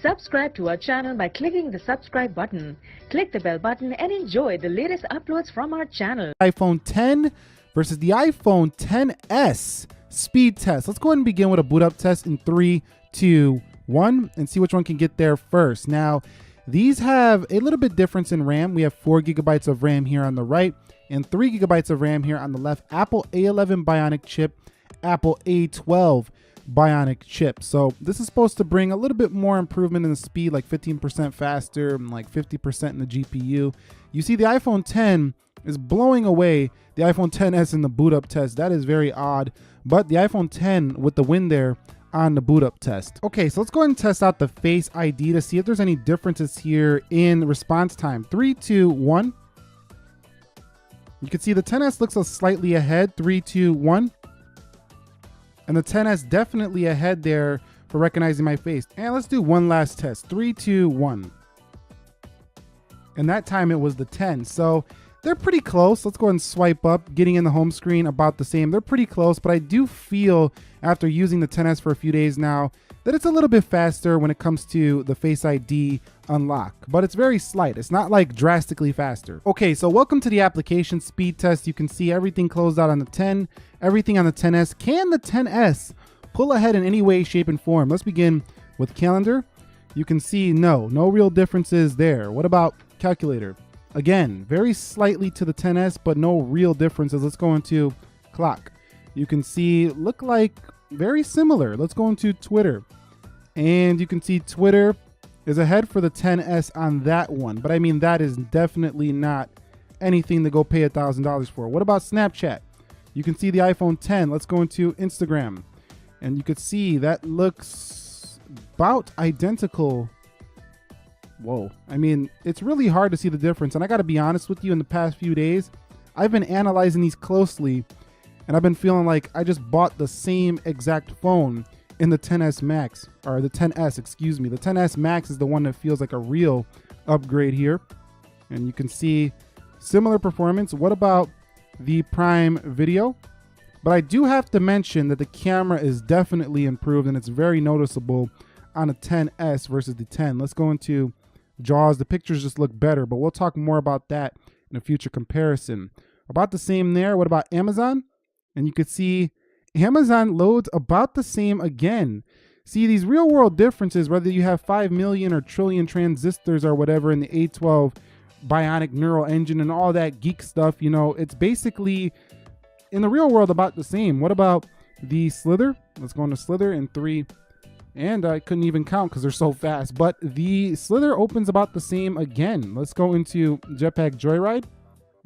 Subscribe to our channel by clicking the subscribe button. Click the bell button and enjoy the latest uploads from our channel. iPhone 10 versus the iPhone 10s speed test. Let's go ahead and begin with a boot up test in 3, 2, 1 and see which one can get there first. Now, these have a little bit difference in RAM. We have 4 gigabytes of RAM here on the right and 3 gigabytes of RAM here on the left. Apple A11 Bionic chip, Apple A12 Bionic chip. So this is supposed to bring a little bit more improvement in the speed, like 15% faster and like 50% in the GPU. You see the iPhone 10 is blowing away the iPhone 10s in the boot up test. That is very odd, but the iPhone 10 with the win there on the boot up test. Okay, so let's go ahead and test out the Face ID to see if there's any differences here in response time. 3, 2, 1. You can see the 10s looks slightly ahead. 3, 2, 1. And the 10s definitely ahead there for recognizing my face. And let's do one last test. 3, 2, 1. And that time it was the 10. So they're pretty close. Let's go ahead and swipe up, getting in the home screen about the same. They're pretty close, but I do feel after using the 10s for a few days now that it's a little bit faster when it comes to the Face ID unlock, but it's very slight. It's not like drastically faster. Okay, so welcome to the application speed test. You can see everything closed out on the 10, everything on the 10s. Can the 10s pull ahead in any way, shape, and form? Let's begin with calendar. You can see no real differences there. What about calculator? Again, very slightly to the 10s, but no real differences. Let's go into clock. You can see look like very similar. Let's go into Twitter. And you can see Twitter is ahead for the 10s on that one. But I mean, that is definitely not anything to go pay $1,000 for. What about Snapchat? You can see the iPhone 10. Let's go into Instagram. And you could see that looks about identical. Whoa. I mean, it's really hard to see the difference. And I got to be honest with you, in the past few days, I've been analyzing these closely. And I've been feeling like I just bought the same exact phone in the 10s Max, or the 10s, excuse me. The 10s Max is the one that feels like a real upgrade here. And you can see similar performance. What about the Prime Video? But I do have to mention that the camera is definitely improved and it's very noticeable on a 10s versus the 10. Let's go into JAWS. The pictures just look better, but we'll talk more about that in a future comparison. About the same there. What about Amazon? And you could see Amazon loads about the same again. See these real world differences, whether you have 5 million or trillion transistors or whatever in the A12 Bionic neural engine and all that geek stuff, you know, it's basically in the real world about the same. What about the Slither? Let's go into Slither in 3. And I couldn't even count because they're so fast. But the Slither opens about the same again. Let's go into Jetpack Joyride.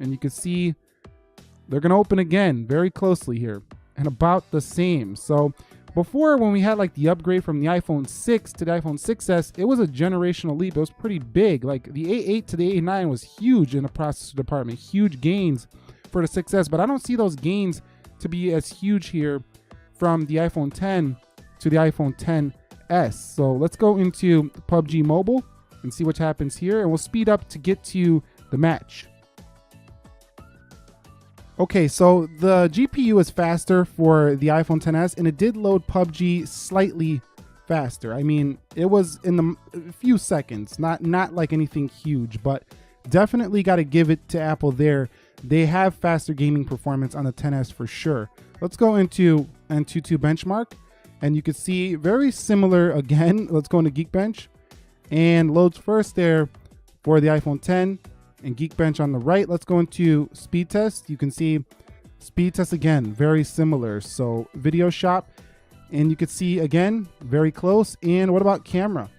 And you can see they're going to open again very closely here and about the same. So before, when we had like the upgrade from the iPhone 6 to the iPhone 6s, it was a generational leap. It was pretty big. Like the A8 to the A9 was huge in the processor department, huge gains for the 6s, but I don't see those gains to be as huge here from the iPhone 10 to the iPhone 10s. So let's go into PUBG Mobile and see what happens here, and we'll speed up to get to the match. Okay, so the GPU is faster for the iPhone 10s, and it did load PUBG slightly faster. I mean, it was in a few seconds, not like anything huge, but definitely got to give it to Apple there. They have faster gaming performance on the 10s for sure. Let's go into Antutu Benchmark, and you can see very similar again. Let's go into Geekbench, and loads first there for the iPhone 10. And Geekbench on the right. Let's go into speed test. You can see speed test again, very similar. So Video Shop, and you can see again, very close. And what about camera?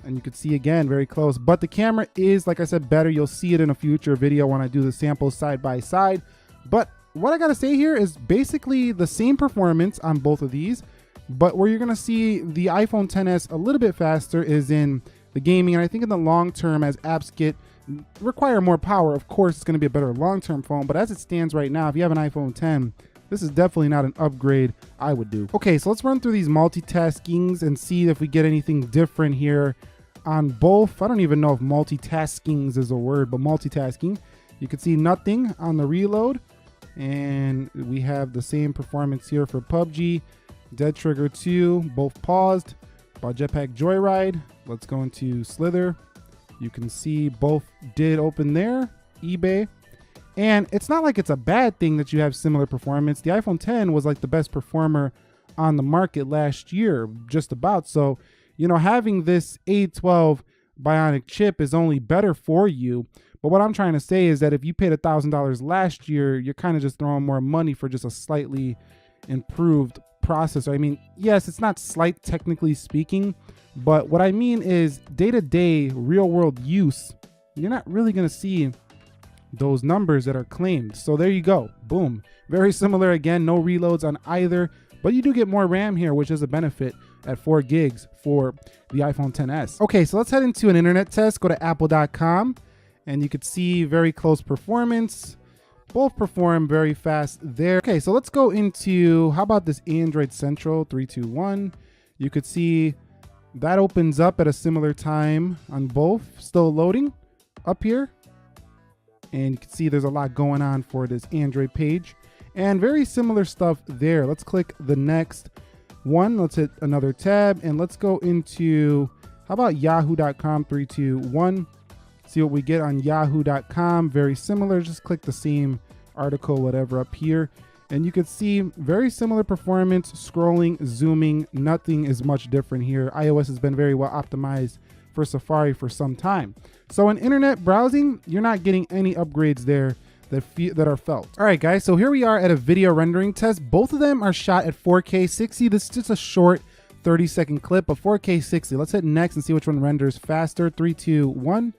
And you can see again, very close. But the camera is, like I said, better. You'll see it in a future video when I do the samples side by side. But what I gotta say here is basically the same performance on both of these. But where you're gonna see the iPhone 10s a little bit faster is in the gaming. And I think in the long term, as apps require more power, of course it's going to be a better long-term phone, but as it stands right now, if you have an iPhone 10, this is definitely not an upgrade I would do. Okay, so let's run through these multitaskings and see if we get anything different here on both. I don't even know if multitaskings is a word, but multitasking. You can see nothing on the reload, and we have the same performance here for PUBG, Dead Trigger 2, both paused. About Jetpack Joyride, Let's go into Slither. You can see both did open there, eBay. And it's not like it's a bad thing that you have similar performance. The iPhone 10 was like the best performer on the market last year, just about. So, you know, having this A12 Bionic chip is only better for you. But what I'm trying to say is that if you paid $1,000 last year, you're kind of just throwing more money for just a slightly improved processor. I mean, yes, it's not slight technically speaking, but what I mean is day-to-day real-world use, you're not really going to see those numbers that are claimed. So there you go. Boom. Very similar again, no reloads on either, but you do get more RAM here, which is a benefit at 4 gigs for the iPhone XS. Okay, so let's head into an internet test. Go to apple.com and you could see very close performance. Both perform very fast there. Okay, so let's go into, how about this Android Central 321? You could see that opens up at a similar time on both. Still loading up here. And you can see there's a lot going on for this Android page. And very similar stuff there. Let's click the next one. Let's hit another tab and let's go into, how about yahoo.com 321? See what we get on yahoo.com. Very similar. Just click the same article, whatever, up here. And you could see very similar performance, scrolling, zooming. Nothing is much different here. iOS has been very well optimized for Safari for some time. So in internet browsing, you're not getting any upgrades there that are felt. All right, guys, so here we are at a video rendering test. Both of them are shot at 4K 60. This is just a short 30-second clip of 4K 60. Let's hit next and see which one renders faster. 3, 2, 1.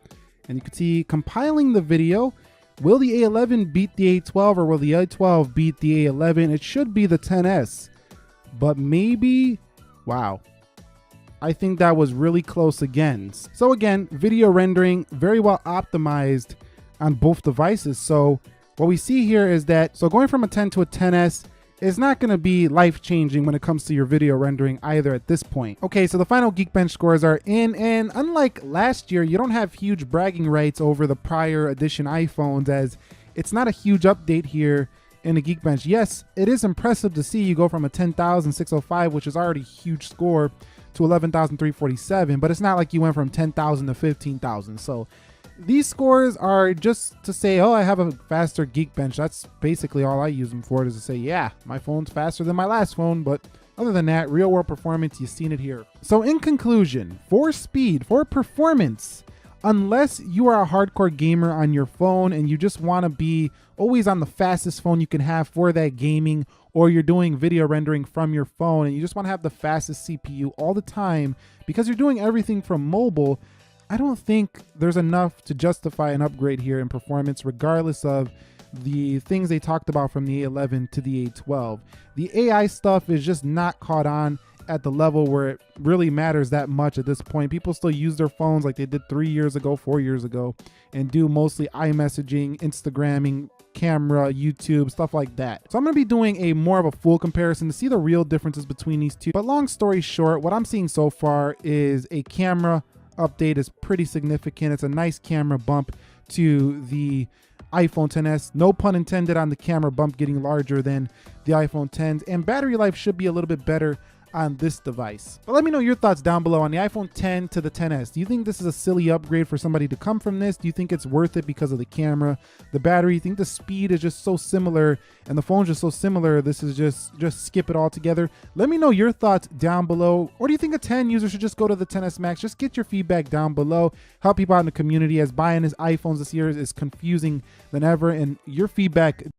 And you can see compiling the video. Will the A11 beat the A12 or will the A12 beat the A11? It should be the XS, but maybe, wow. I think that was really close again. So again, video rendering very well optimized on both devices. So what we see here is that, so going from a 10 to a XS is not going to be life-changing when it comes to your video rendering either at this point. Okay, so the final Geekbench scores are in, and unlike last year, you don't have huge bragging rights over the prior edition iPhones, as it's not a huge update here in the Geekbench. Yes, it is impressive to see you go from a 10,605, which is already a huge score, to 11,347, but it's not like you went from 10,000 to 15,000. So these scores are just to say, oh, I have a faster Geekbench. That's basically all I use them for, is to say, yeah, my phone's faster than my last phone. But other than that, real world performance, you've seen it here. So in conclusion, for speed, for performance, unless you are a hardcore gamer on your phone and you just want to be always on the fastest phone you can have for that gaming, or you're doing video rendering from your phone and you just want to have the fastest CPU all the time because you're doing everything from mobile, I don't think there's enough to justify an upgrade here in performance, regardless of the things they talked about from the A11 to the A12. The AI stuff is just not caught on at the level where it really matters that much at this point. People still use their phones like they did 3 years ago, 4 years ago, and do mostly iMessaging, Instagramming, camera, YouTube, stuff like that. So I'm going to be doing a more of a full comparison to see the real differences between these two. But long story short, what I'm seeing so far is a camera update is pretty significant. It's a nice camera bump to the iPhone XS. No pun intended on the camera bump getting larger than the iPhone Xs, and battery life should be a little bit better on this device. But let me know your thoughts down below on the iPhone X to the XS. Do you think this is a silly upgrade for somebody to come from this? Do you think it's worth it because of the camera, the battery? You think the speed is just so similar and the phone's just so similar, this is just skip it all together? Let me know your thoughts down below. Or do you think a 10 user should just go to the XS Max? Just get your feedback down below. Help people out in the community, as buying his iPhones this year is confusing than ever, and your feedback